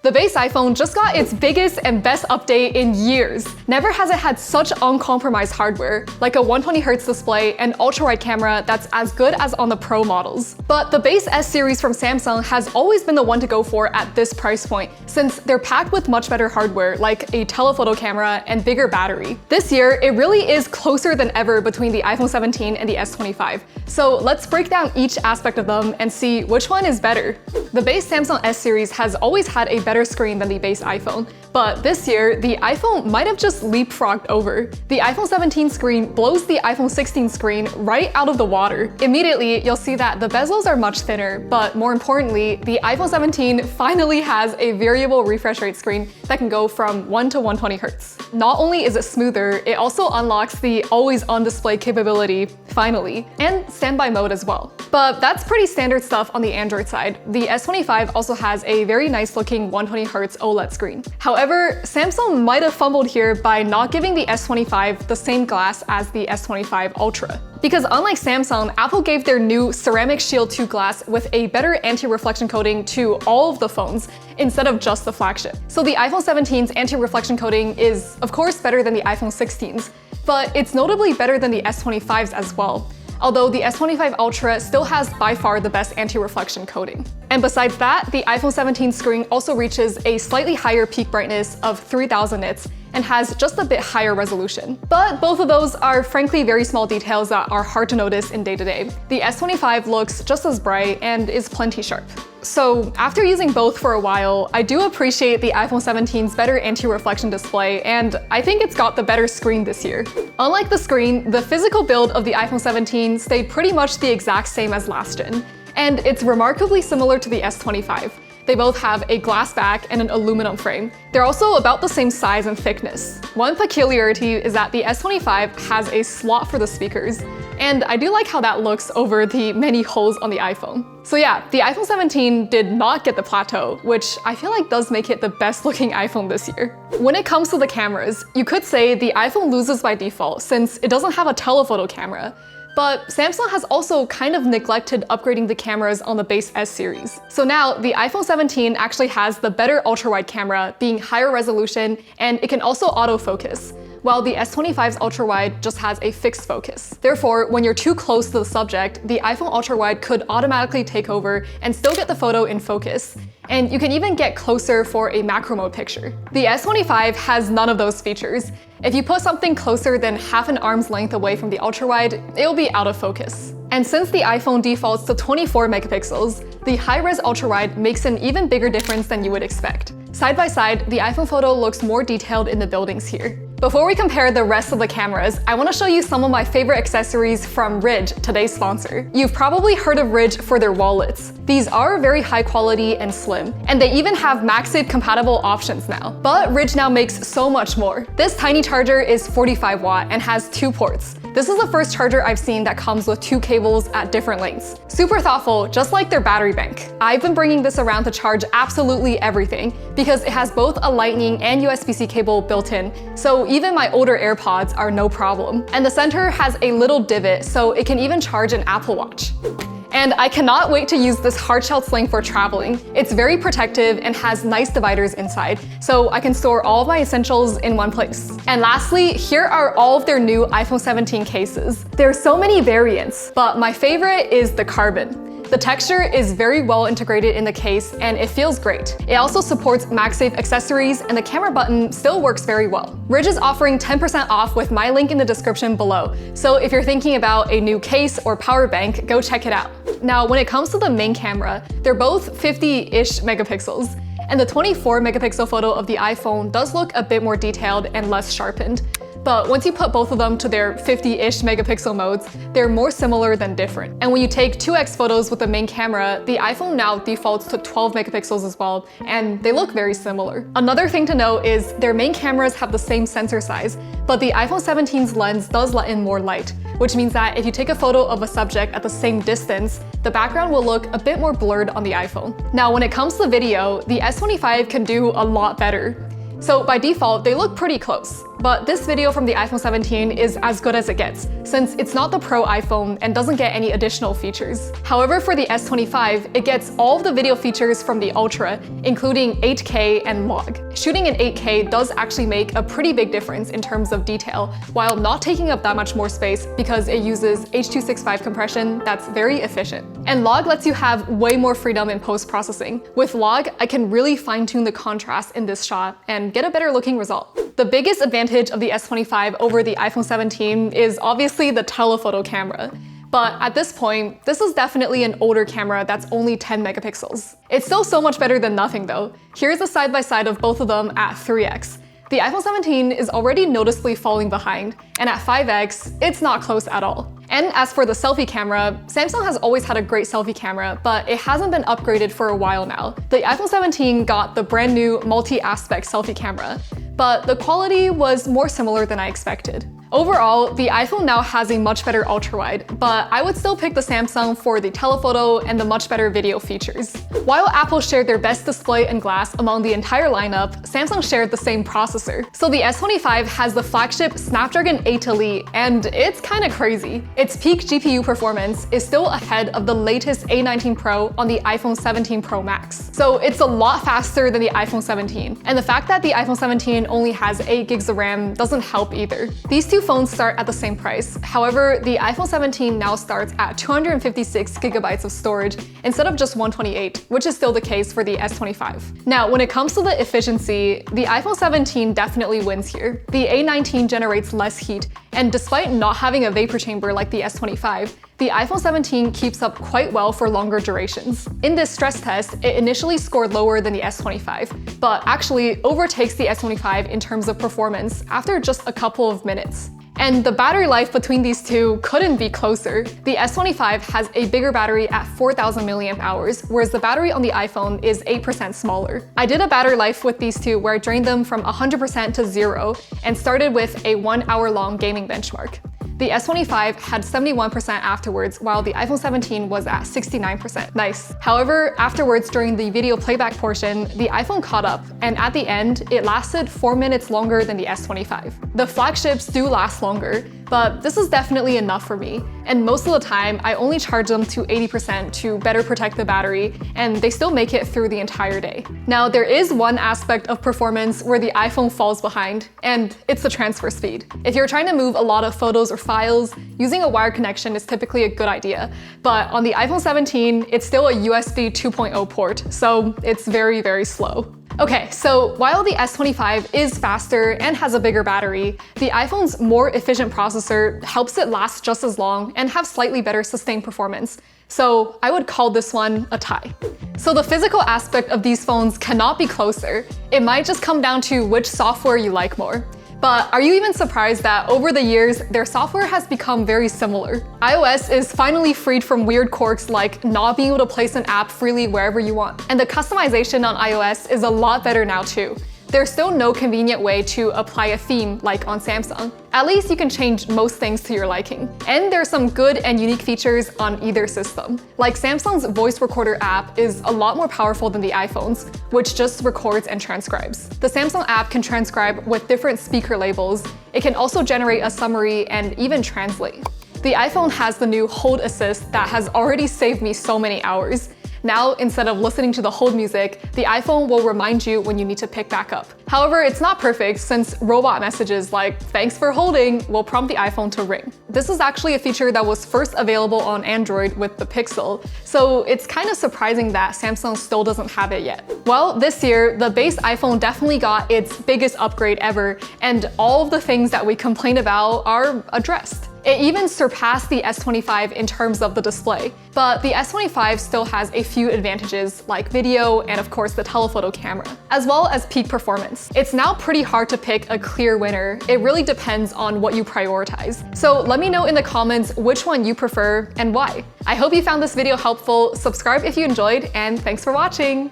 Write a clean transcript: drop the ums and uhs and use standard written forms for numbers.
The base iPhone just got its biggest and best update in years. Never has it had such uncompromised hardware, like a 120Hz display and ultra-wide camera that's as good as on the Pro models. But the base S series from Samsung has always been the one to go for at this price point, since they're packed with much better hardware like a telephoto camera and bigger battery. This year, it really is closer than ever between the iPhone 17 and the S25. So let's break down each aspect of them and see which one is better. The base Samsung S series has always had a better screen than the base iPhone, but this year, the iPhone might have just leapfrogged over. The iPhone 17 screen blows the iPhone 16 screen right out of the water. Immediately, you'll see that the bezels are much thinner, but more importantly, the iPhone 17 finally has a variable refresh rate screen that can go from 1 to 120Hz. Not only is it smoother, it also unlocks the always on display capability, finally, and standby mode as well. But that's pretty standard stuff on the Android side. The S25 also has a very nice looking 120Hz OLED screen. However, Samsung might have fumbled here by not giving the S25 the same glass as the S25 Ultra. Because unlike Samsung, Apple gave their new Ceramic Shield 2 glass with a better anti-reflection coating to all of the phones instead of just the flagship. So the iPhone 17's anti-reflection coating is, of course, better than the iPhone 16's, but it's notably better than the S25's as well. Although the S25 Ultra still has by far the best anti-reflection coating. And besides that, the iPhone 17 screen also reaches a slightly higher peak brightness of 3000 nits and has just a bit higher resolution. But both of those are frankly very small details that are hard to notice in day-to-day. The S25 looks just as bright and is plenty sharp. So after using both for a while, I do appreciate the iPhone 17's better anti-reflection display, and I think it's got the better screen this year. Unlike the screen, the physical build of the iPhone 17 stayed pretty much the exact same as last gen, and it's remarkably similar to the S25. They both have a glass back and an aluminum frame. They're also about the same size and thickness. One peculiarity is that the S25 has a slot for the speakers, and I do like how that looks over the many holes on the iPhone. So yeah, the iPhone 17 did not get the plateau, which I feel like does make it the best looking iPhone this year. When it comes to the cameras, you could say the iPhone loses by default since it doesn't have a telephoto camera. But Samsung has also kind of neglected upgrading the cameras on the base S series. So now the iPhone 17 actually has the better ultra-wide camera, being higher resolution, and it can also autofocus, while the S25's ultra-wide just has a fixed focus. Therefore, when you're too close to the subject, the iPhone ultra-wide could automatically take over and still get the photo in focus. And you can even get closer for a macro mode picture. The S25 has none of those features. If you put something closer than half an arm's length away from the ultra-wide, it'll be out of focus. And since the iPhone defaults to 24 megapixels, the high-res ultra-wide makes an even bigger difference than you would expect. Side by side, the iPhone photo looks more detailed in the buildings here. Before we compare the rest of the cameras, I want to show you some of my favorite accessories from Ridge, today's sponsor. You've probably heard of Ridge for their wallets. These are very high quality and slim, and they even have MagSafe compatible options now. But Ridge now makes so much more. This tiny charger is 45 watt and has 2 ports. This is the first charger I've seen that comes with 2 cables at different lengths. Super thoughtful, just like their battery bank. I've been bringing this around to charge absolutely everything because it has both a Lightning and USB-C cable built in, so even my older AirPods are no problem. And the center has a little divot, so it can even charge an Apple Watch. And I cannot wait to use this hard-shelled sling for traveling. It's very protective and has nice dividers inside, so I can store all of my essentials in one place. And lastly, here are all of their new iPhone 17 cases. There are so many variants, but my favorite is the carbon. The texture is very well integrated in the case and it feels great. It also supports MagSafe accessories and the camera button still works very well. Ridge is offering 10% off with my link in the description below, so if you're thinking about a new case or power bank, go check it out. Now, when it comes to the main camera, they're both 50-ish megapixels, and the 24 megapixel photo of the iPhone does look a bit more detailed and less sharpened. But once you put both of them to their 50-ish megapixel modes, they're more similar than different. And when you take 2x photos with the main camera, the iPhone now defaults to 12 megapixels as well, and they look very similar. Another thing to note is their main cameras have the same sensor size, but the iPhone 17's lens does let in more light, which means that if you take a photo of a subject at the same distance, the background will look a bit more blurred on the iPhone. Now, when it comes to video, the S25 can do a lot better. So by default, they look pretty close. But this video from the iPhone 17 is as good as it gets, since it's not the Pro iPhone and doesn't get any additional features. However, for the S25, it gets all of the video features from the Ultra, including 8K and log. Shooting in 8K does actually make a pretty big difference in terms of detail, while not taking up that much more space because it uses H.265 compression that's very efficient. And log lets you have way more freedom in post-processing. With log, I can really fine-tune the contrast in this shot and get a better looking result. The biggest advantage of the S25 over the iPhone 17 is obviously the telephoto camera. But at this point, this is definitely an older camera that's only 10 megapixels. It's still so much better than nothing though. Here's a side-by-side of both of them at 3x. The iPhone 17 is already noticeably falling behind, and at 5x, it's not close at all. And as for the selfie camera, Samsung has always had a great selfie camera, but it hasn't been upgraded for a while now. The iPhone 17 got the brand new multi-aspect selfie camera, but the quality was more similar than I expected. Overall, the iPhone now has a much better ultra-wide, but I would still pick the Samsung for the telephoto and the much better video features. While Apple shared their best display and glass among the entire lineup, Samsung shared the same processor. So the S25 has the flagship Snapdragon 8 Elite, and it's kinda crazy. Its peak GPU performance is still ahead of the latest A19 Pro on the iPhone 17 Pro Max. So it's a lot faster than the iPhone 17. And the fact that the iPhone 17 only has 8 gigs of RAM doesn't help either. These two phones start at the same price. However, the iPhone 17 now starts at 256 gigabytes of storage instead of just 128, which is still the case for the S25. Now, when it comes to the efficiency, the iPhone 17 definitely wins here. The A19 generates less heat, and despite not having a vapor chamber like the S25, the iPhone 17 keeps up quite well for longer durations. In this stress test, it initially scored lower than the S25, but actually overtakes the S25 in terms of performance after just a couple of minutes. And the battery life between these two couldn't be closer. The S25 has a bigger battery at 4,000 milliamp hours, whereas the battery on the iPhone is 8% smaller. I did a battery life with these two where I drained them from 100% to 0 and started with a 1 hour long gaming benchmark. The S25 had 71% afterwards, while the iPhone 17 was at 69%. Nice. However, afterwards during the video playback portion, the iPhone caught up, and at the end, it lasted 4 minutes longer than the S25. The flagships do last longer, but this is definitely enough for me. And most of the time, I only charge them to 80% to better protect the battery, and they still make it through the entire day. Now, there is one aspect of performance where the iPhone falls behind, and it's the transfer speed. If you're trying to move a lot of photos or files, using a wired connection is typically a good idea. But on the iPhone 17, it's still a USB 2.0 port, so it's very, very slow. Okay, so while the S25 is faster and has a bigger battery, the iPhone's more efficient processor helps it last just as long and have slightly better sustained performance. So I would call this one a tie. So the physical aspect of these phones cannot be closer. It might just come down to which software you like more. But are you even surprised that over the years, their software has become very similar? iOS is finally freed from weird quirks like not being able to place an app freely wherever you want. And the customization on iOS is a lot better now too. There's still no convenient way to apply a theme like on Samsung. At least you can change most things to your liking. And there's some good and unique features on either system. Like Samsung's voice recorder app is a lot more powerful than the iPhone's, which just records and transcribes. The Samsung app can transcribe with different speaker labels. It can also generate a summary and even translate. The iPhone has the new Hold Assist that has already saved me so many hours. Now, instead of listening to the hold music, the iPhone will remind you when you need to pick back up. However, it's not perfect since robot messages like "thanks for holding" will prompt the iPhone to ring. This is actually a feature that was first available on Android with the Pixel, so it's kind of surprising that Samsung still doesn't have it yet. Well, this year, the base iPhone definitely got its biggest upgrade ever, and all of the things that we complain about are addressed. It even surpassed the S25 in terms of the display. But the S25 still has a few advantages like video and of course the telephoto camera, as well as peak performance. It's now pretty hard to pick a clear winner. It really depends on what you prioritize. So let me know in the comments which one you prefer and why. I hope you found this video helpful. Subscribe if you enjoyed, and thanks for watching!